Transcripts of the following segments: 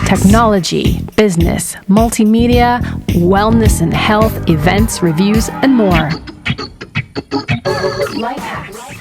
Technology, business, multimedia, wellness and health, events, reviews, and more. Life Hacks.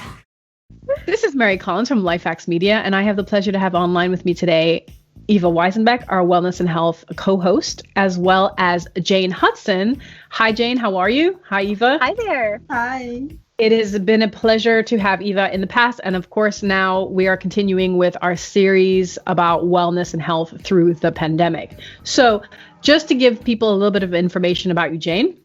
This is Mary Collins from Life Hacks Media, and I have the pleasure to have online with me today Eva Weisenbeck, our wellness and health co-host, as well as Jayne Hudson. Hi, Jayne. How are you? Hi, Eva. Hi there. Hi. It has been a pleasure to have Eva in the past. And of course, now we are continuing with our series about wellness and health through the pandemic. So just to give people a little bit of information about you, Jayne.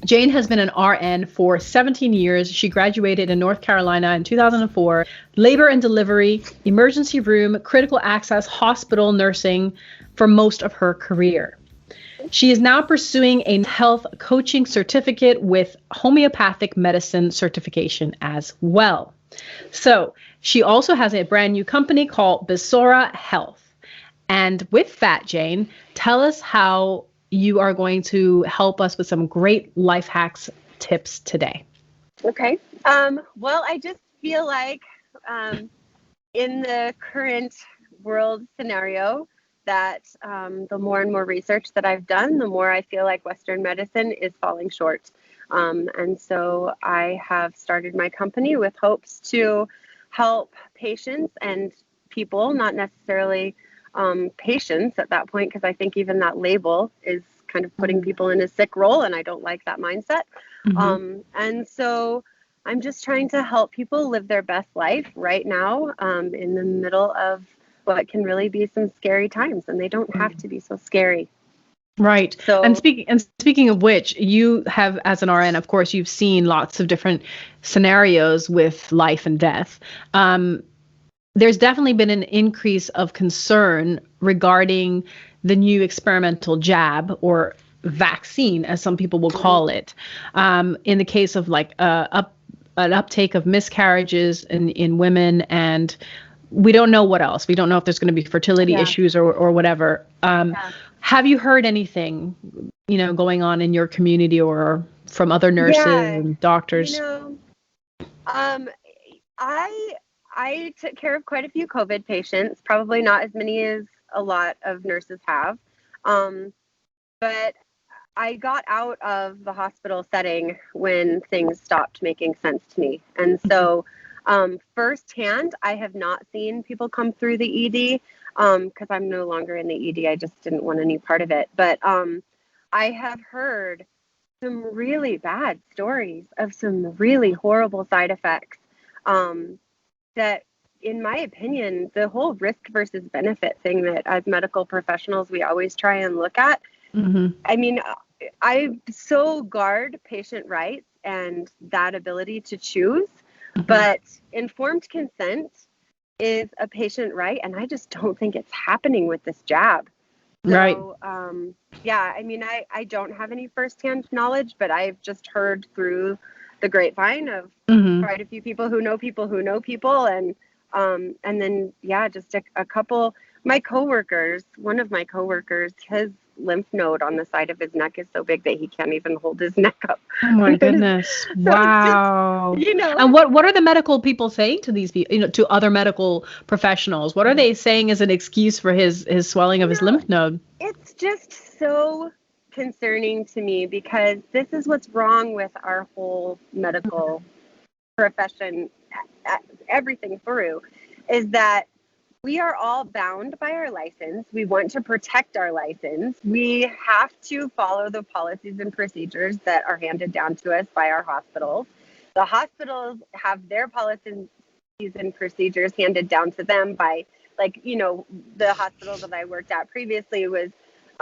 Jayne has been an RN for 17 years. She graduated in North Carolina in 2004, labor and delivery, emergency room, critical access, hospital nursing for most of her career. She is now pursuing a health coaching certificate with homeopathic medicine certification as well. So she also has a brand new company called Bisora Health. And with that, Jayne, tell us how you are going to help us with some great life hacks tips today. Okay. Well, I just feel like in the current world scenario that the more and more research that I've done, the more I feel like Western medicine is falling short. And so I have started my company with hopes to help patients and people, not necessarily patients at that point, because I think even that label is kind of putting people in a sick role, and I don't like that mindset. And so I'm just trying to help people live their best life right now in the middle of what can really be some scary times, and they don't have to be so scary. Right. So, and speaking of which, you have, as an RN, of course, you've seen lots of different scenarios with life and death. There's definitely been an increase of concern regarding the new experimental jab or vaccine, as some people will call it, in the case of like an uptake of miscarriages in women, and we don't know what else. We don't know if there's going to be fertility issues or whatever. Have you heard anything, going on in your community or from other nurses and doctors? I took care of quite a few COVID patients, probably not as many as a lot of nurses have. But I got out of the hospital setting when things stopped making sense to me. And so firsthand, I have not seen people come through the ED because I'm no longer in the ED. I just didn't want any part of it. But I have heard some really bad stories of some really horrible side effects that, in my opinion, the whole risk versus benefit thing that as medical professionals we always try and look at. I mean, I so guard patient rights and that ability to choose, but informed consent is a patient right, and I just don't think it's happening with this jab. So, right. I mean, I don't have any firsthand knowledge, but I've just heard through the grapevine of quite a few people who know people who know people, and then just a couple. One of my coworkers, his lymph node on the side of his neck is so big that he can't even hold his neck up. Oh my goodness! So wow. Just, And what are the medical people saying to these people? To other medical professionals, what are they saying as an excuse for his swelling of his lymph node? It's just so concerning to me, because this is what's wrong with our whole medical profession, everything through, is that we are all bound by our license. We want to protect our license. We have to follow the policies and procedures that are handed down to us by our hospitals. The hospitals have their policies and procedures handed down to them by, the hospital that I worked at previously was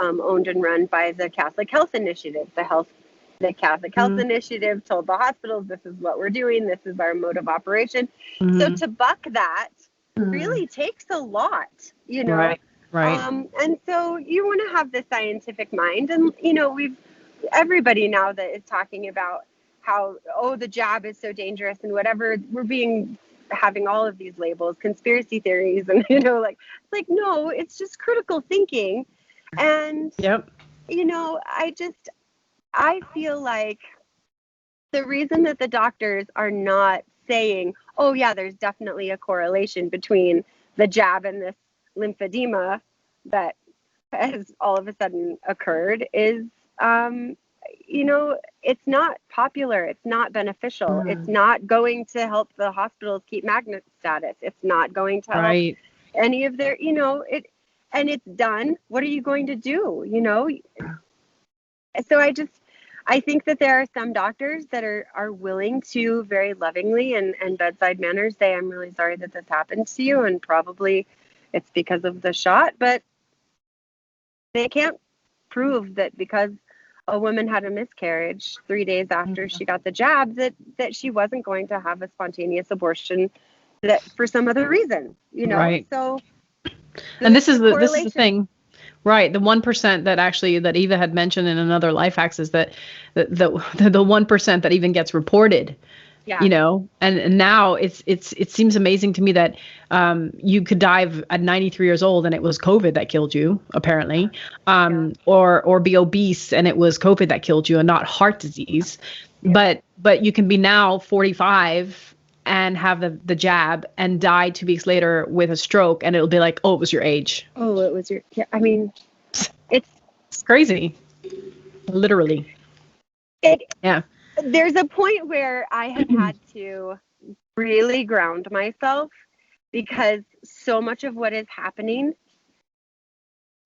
owned and run by the Catholic Health Initiative. The Catholic Health Initiative told the hospitals, this is what we're doing, this is our mode of operation. So to buck that really takes a lot, Right. And so you want to have the scientific mind, and everybody now that is talking about how the jab is so dangerous and whatever, we're having all of these labels, conspiracy theories, and no, it's just critical thinking. And I feel like the reason that the doctors are not saying, oh yeah, there's definitely a correlation between the jab and this lymphedema that has all of a sudden occurred is, it's not popular. It's not beneficial. It's not going to help the hospitals keep magnet status. It's not going to help any of their, and it's done. What are you going to do? So I think that there are some doctors that are willing to very lovingly and bedside manner say, I'm really sorry that this happened to you, and probably it's because of the shot, but they can't prove that because a woman had a miscarriage 3 days after she got the jab that she wasn't going to have a spontaneous abortion that for some other reason, Right. So and this is the thing. Right. The 1% that Eva had mentioned in another life hacks is that the 1% that even gets reported, and now it seems amazing to me that you could die at 93 years old and it was COVID that killed you, apparently, or be obese and it was COVID that killed you and not heart disease. Yeah. But you can be now 45 and have the jab and die 2 weeks later with a stroke, and it'll be like, oh, it was your age. Oh, it was your, I mean, it's crazy. Literally. There's a point where I have had to really ground myself because so much of what is happening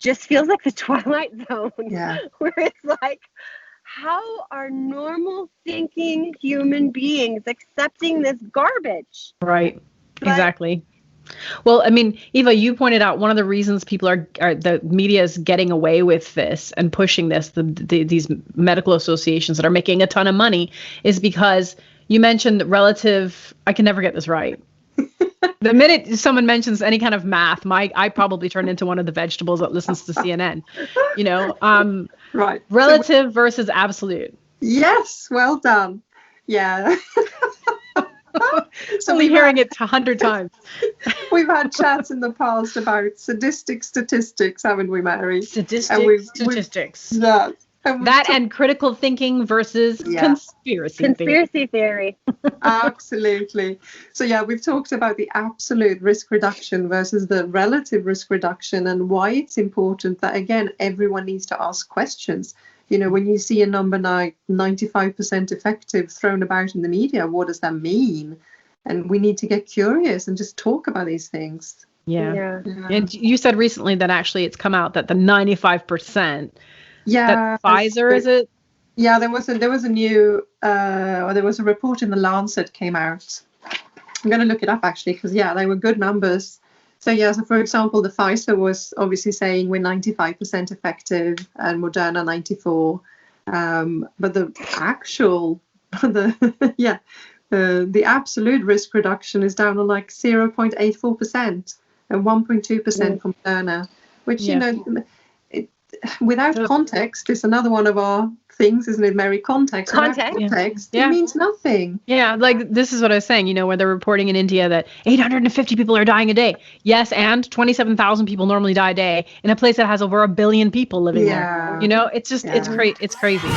just feels like the Twilight Zone, where it's like, how are normal thinking human beings accepting this garbage? Right. Exactly. Well, I mean, Eva, you pointed out one of the reasons people are the media is getting away with this and pushing this, these medical associations that are making a ton of money, is because you mentioned relative, I can never get this right. The minute someone mentions any kind of math, I probably turn into one of the vegetables that listens to CNN, Right. Relative versus absolute. Yes. Well done. Yeah. So we're hearing it 100 times. We've had chats in the past about sadistic statistics, haven't we, Mary? Statistics. And critical thinking versus conspiracy theory. Absolutely. So we've talked about the absolute risk reduction versus the relative risk reduction, and why it's important that, again, everyone needs to ask questions. When you see a number like 95% effective thrown about in the media, what does that mean? And we need to get curious and just talk about these things. Yeah. And you said recently that actually it's come out that the 95%. That Pfizer, is it? Yeah, there was a new there was a report in the Lancet came out. I'm going to look it up actually because they were good numbers. So for example, the Pfizer was obviously saying we're 95% effective and Moderna 94%. But the actual the absolute risk reduction is down on like 0.84% and 1.2% from Moderna, which without context, it's another one of our things, isn't it, Mary? Context. Without context, it means nothing. Yeah, like this is what I was saying, where they're reporting in India that 850 people are dying a day. Yes, and 27,000 people normally die a day in a place that has over 1 billion people living there. It's just, it's crazy.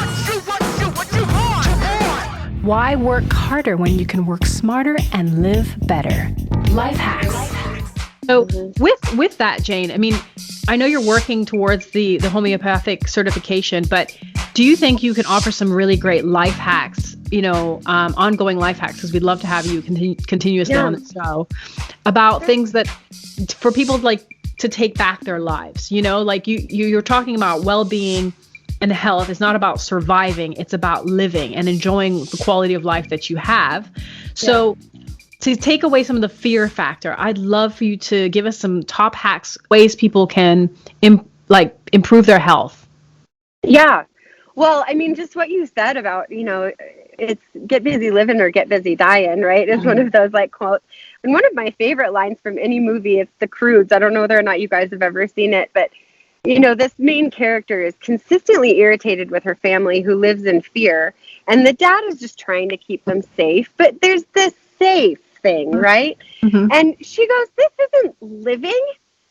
Why work harder when you can work smarter and live better? Life hacks. So with that, Jayne, I mean, I know you're working towards the homeopathic certification, but do you think you can offer some really great life hacks, ongoing life hacks, because we'd love to have you continuously on the show, about things that for people like to take back their lives, like you're talking about well-being and health. It's not about surviving, it's about living and enjoying the quality of life that you have. So to take away some of the fear factor, I'd love for you to give us some top hacks, ways people can improve their health. Yeah. Well, I mean, just what you said about, it's get busy living or get busy dying, right? It's one of those quotes. And one of my favorite lines from any movie, it's The Croods. I don't know whether or not you guys have ever seen it, but this main character is consistently irritated with her family who lives in fear. And the dad is just trying to keep them safe. But there's this safe thing, right? And she goes, this isn't living.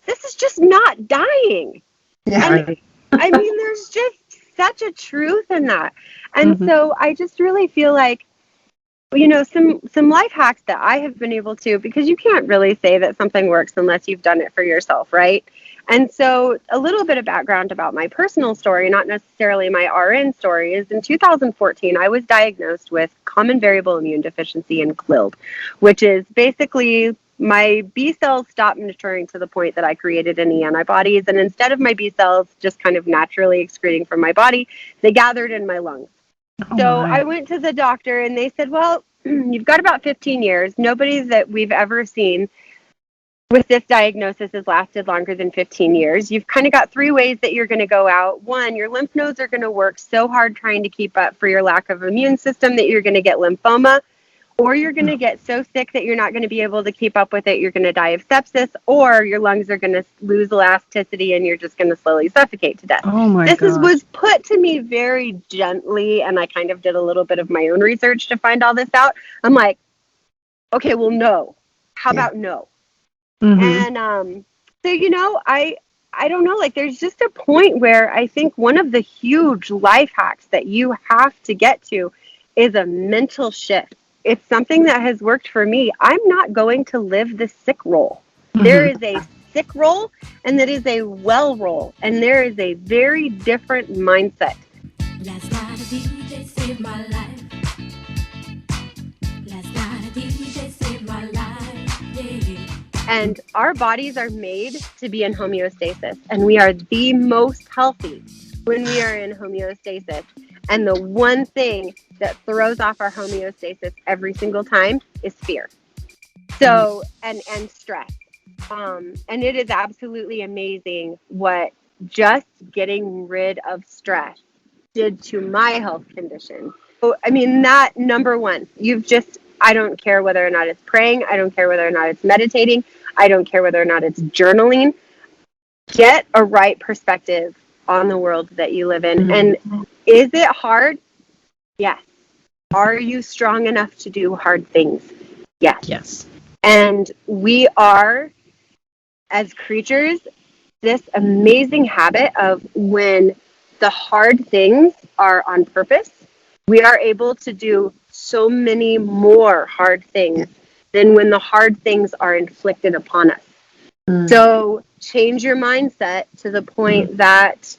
This is just not dying. And, I mean, there's just such a truth in that. And so I just really feel like some life hacks that I have been able to, because you can't really say that something works unless you've done it for yourself, right? And so a little bit of background about my personal story, not necessarily my RN story, is in 2014, I was diagnosed with common variable immune deficiency and CLILD, which is basically my B cells stopped maturing to the point that I created any antibodies. And instead of my B cells just kind of naturally excreting from my body, they gathered in my lungs. So I went to the doctor and they said, well, you've got about 15 years. Nobody that we've ever seen with this diagnosis has lasted longer than 15 years. You've kind of got 3 ways that you're going to go out. 1, your lymph nodes are going to work so hard trying to keep up for your lack of immune system that you're going to get lymphoma, or you're going to get so sick that you're not going to be able to keep up with it. You're going to die of sepsis, or your lungs are going to lose elasticity and you're just going to slowly suffocate to death. Oh my God. This was put to me very gently, and I kind of did a little bit of my own research to find all this out. I'm like, okay, well, no. How about no? Mm-hmm. And so, I don't know, like there's just a point where I think one of the huge life hacks that you have to get to is a mental shift. It's something that has worked for me. I'm not going to live the sick role. Mm-hmm. There is a sick role and that is a well role. And there is a very different mindset. Last night a DJ saved my life. Last night a DJ saved my life. Yeah. And our bodies are made to be in homeostasis. And we are the most healthy when we are in homeostasis. And the one thing that throws off our homeostasis every single time is fear. So, and stress. And it is absolutely amazing what just getting rid of stress did to my health condition. So, I mean, that number one, I don't care whether or not it's praying. I don't care whether or not it's meditating. I don't care whether or not it's journaling. Get a right perspective on the world that you live in. Mm-hmm. And is it hard? Yes. Are you strong enough to do hard things? Yes. Yes. And we are, as creatures, this amazing habit of when the hard things are on purpose, we are able to do so many more hard things than when the hard things are inflicted upon us. So change your mindset to the point that,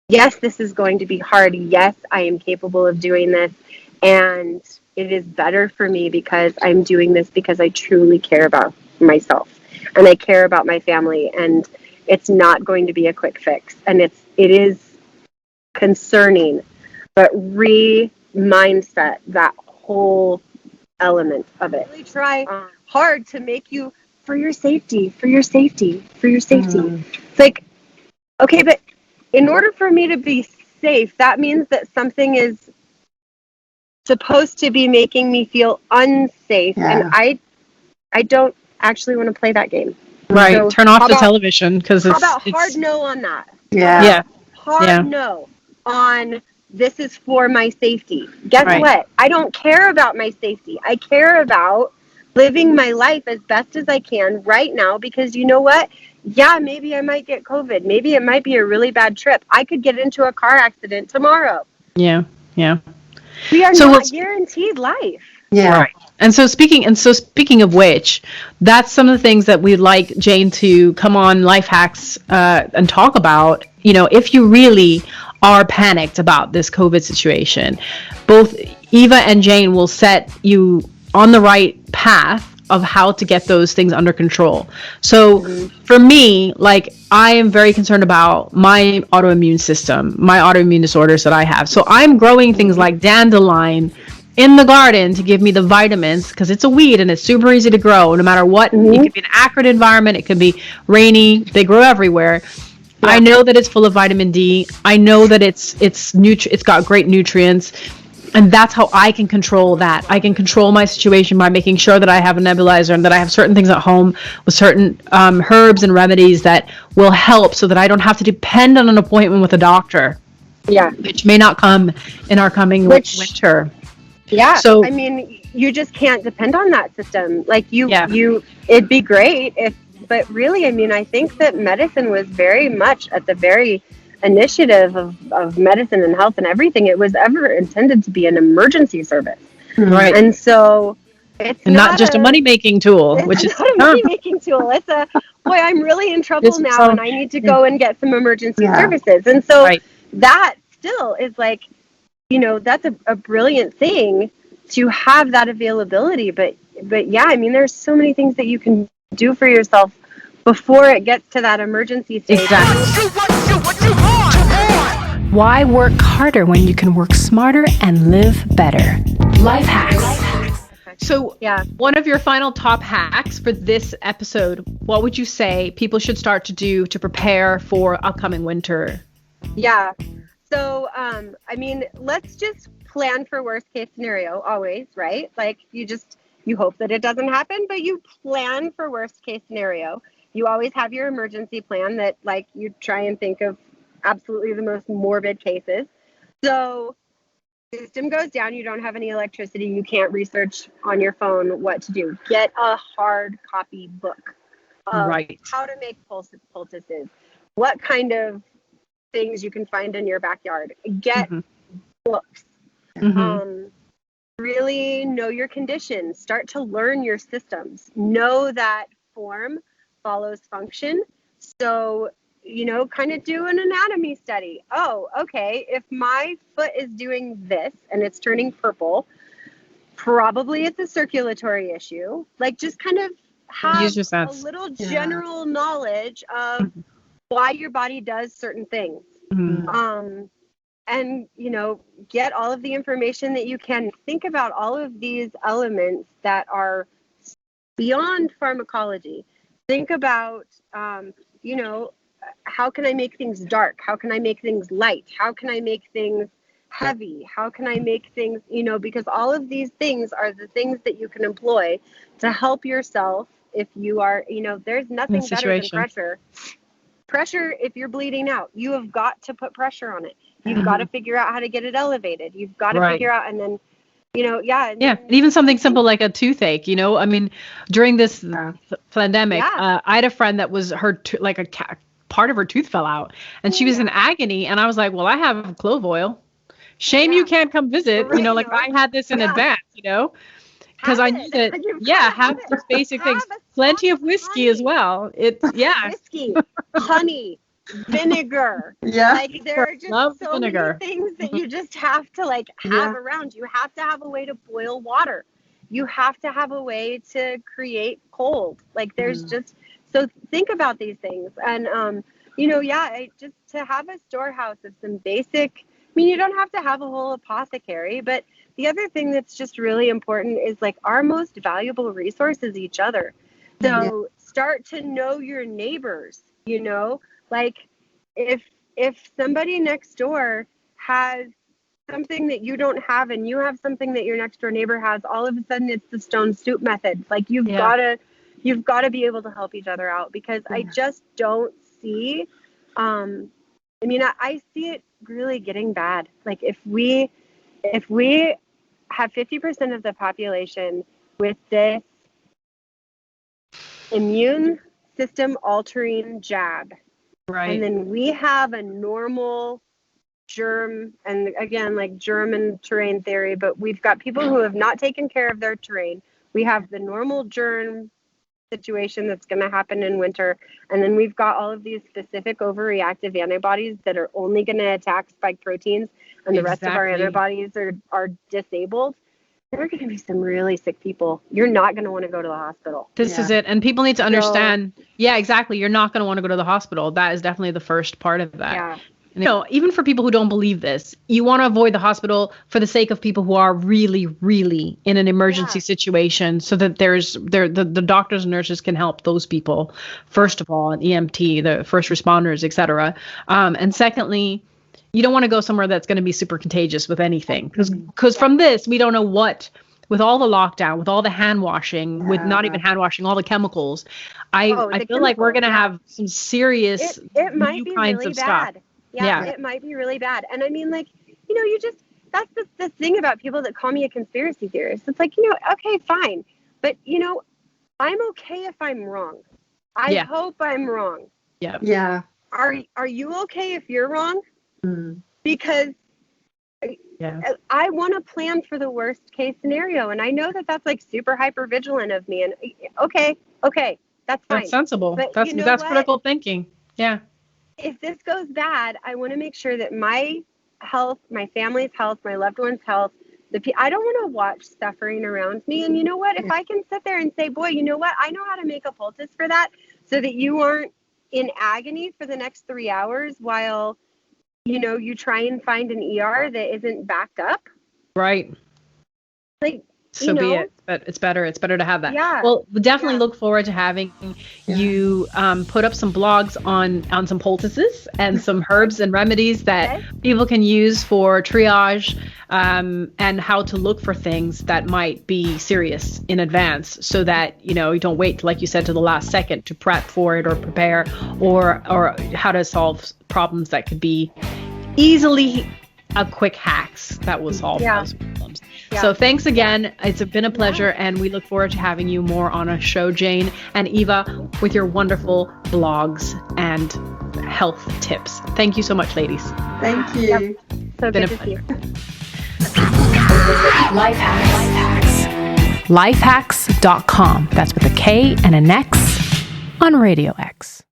yes, this is going to be hard. Yes, I am capable of doing this. And it is better for me because I'm doing this because I truly care about myself and I care about my family. And it's not going to be a quick fix. And it is concerning, but re-mindset that whole element of it. Really try hard to make you for your safety. It's like, okay, but in order for me to be safe, that means that something is supposed to be making me feel unsafe. Yeah. And I don't actually want to play that game. Right. So turn off the television because it's... How about hard no on that? Yeah. Hard no on this is for my safety. Guess what? I don't care about my safety. I care about living my life as best as I can right now because you know what? Yeah, maybe I might get COVID. Maybe it might be a really bad trip. I could get into a car accident tomorrow. Yeah. We are not guaranteed life. Yeah. Right. And so speaking of which, that's some of the things that we'd like Jayne to come on Life Hacks and talk about. You know, if you really are panicked about this COVID situation, both Eva and Jayne will set you on the right path of how to get those things under control. So for me, like I am very concerned about my autoimmune system, my autoimmune disorders that I have. So I'm growing things like dandelion in the garden to give me the vitamins because it's a weed and it's super easy to grow no matter what. It could be an acrid environment. It could be rainy. They grow everywhere. Yeah. I know that it's full of vitamin D. I know that it's got great nutrients. And that's how I can control that. I can control my situation by making sure that I have a nebulizer and that I have certain things at home with certain herbs and remedies that will help so that I don't have to depend on an appointment with a doctor. Yeah. Which may not come in our coming winter. Yeah. So, I mean, you just can't depend on that system. Like it'd be great but really, I mean, I think that medicine was very much at the very initiative of medicine and health and everything. It was ever intended to be an emergency service. Right. And so it's And not just a money-making tool, which is not a money-making tool. It's a, boy, I'm really in trouble now and I need to go and get some emergency services. And so that still is like, that's a brilliant thing to have that availability. But yeah, I mean, there's so many things that you can do for yourself before it gets to that emergency stage. Exactly. Why work harder when you can work smarter and live better? Life hacks. So one of your final top hacks for this episode, what would you say people should start to do to prepare for upcoming winter? Yeah. So, I mean, let's just plan for worst case scenario always, right? Like you hope that it doesn't happen, but you plan for worst case scenario. You always have your emergency plan that like you try and think of absolutely the most morbid cases. So system goes down, you don't have any electricity, you can't research on your phone what to do. Get a hard copy book of how to make poultices, what kind of things you can find in your backyard. Get books. Really know your conditions. Start to learn your systems. Know that form follows function. So, kind of do an anatomy study. Oh, okay. If my foot is doing this and it's turning purple, probably it's a circulatory issue. Like just kind of have a little general knowledge of why your body does certain things. And, get all of the information that you can. Think about all of these elements that are beyond pharmacology. Think about, how can I make things dark? How can I make things light? How can I make things heavy? How can I make things, because all of these things are the things that you can employ to help yourself if you are, there's nothing better than pressure. Pressure, if you're bleeding out, you have got to put pressure on it. You've got to figure out how to get it elevated. You've got to figure out, and then, and even something simple like a toothache, I mean, during this pandemic, I had a friend that was part of her tooth fell out and she was in agony. And I was like, well, I have clove oil. Shame you can't come visit. I had this in advance, because I knew that, have these basic things. Plenty of whiskey as well. Whiskey, honey, vinegar. Like there are just so many things that you just have to have around. You have to have a way to boil water. You have to have a way to create cold. Like there's just, so think about these things. And, just to have a storehouse of some basic, you don't have to have a whole apothecary, but the other thing that's just really important is our most valuable resource is each other. So start to know your neighbors, if somebody next door has something that you don't have and you have something that your next door neighbor has, all of a sudden it's the stone soup method. You've got to be able to help each other out, because I just don't see, I see it really getting bad. If we have 50% of the population with this immune system altering jab, and then we have a normal germ, and again, germ and terrain theory, but we've got people who have not taken care of their terrain. We have the normal germ situation that's going to happen in winter, and then we've got all of these specific overreactive antibodies that are only going to attack spike proteins, and the rest of our antibodies are disabled. There are going to be some really sick people. You're not going to want to go to the hospital. This is it. And people need to understand. You're not going to want to go to the hospital. That is definitely the first part of that. Even for people who don't believe this, you want to avoid the hospital for the sake of people who are really, really in an emergency situation, so that the doctors and nurses can help those people, first of all, and EMT, the first responders, etc. And secondly, you don't want to go somewhere that's going to be super contagious with anything, because from this, we don't know what, with all the lockdown, with all the hand washing, with not even hand washing, all the chemicals, I feel like we're going to have some serious new kinds of stuff. It might be really bad. And that's the thing about people that call me a conspiracy theorist. It's okay, fine. But, I'm okay if I'm wrong. I hope I'm wrong. Yeah. Are you okay if you're wrong? Because Yeah. I want to plan for the worst case scenario. And I know that that's like super hyper vigilant of me. And okay, that's fine. That's sensible. But That's you know that's what? critical thinking. Yeah. If this goes bad, I want to make sure that my health, my family's health, my loved ones' health, I don't want to watch suffering around me. And you know what? If I can sit there and say, boy, you know what? I know how to make a poultice for that so that you aren't in agony for the next 3 hours while, you try and find an ER that isn't backed up. Right. Like, So be it. But it's better to have that. Yeah. Well, we definitely look forward to having you put up some blogs on some poultices and some herbs and remedies that people can use for triage, and how to look for things that might be serious in advance, so that you don't wait, like you said, to the last second to prep for it or prepare, or how to solve problems that could be easily a quick hacks that will solve those problems. Yeah. So thanks again. It's been a pleasure, and we look forward to having you more on a show, Jayne and Eva, with your wonderful blogs and health tips. Thank you so much, ladies. Thank you. Yep. So good to see you. Life Hacks. Lifehacks.com. That's with a K and an X on Radio X.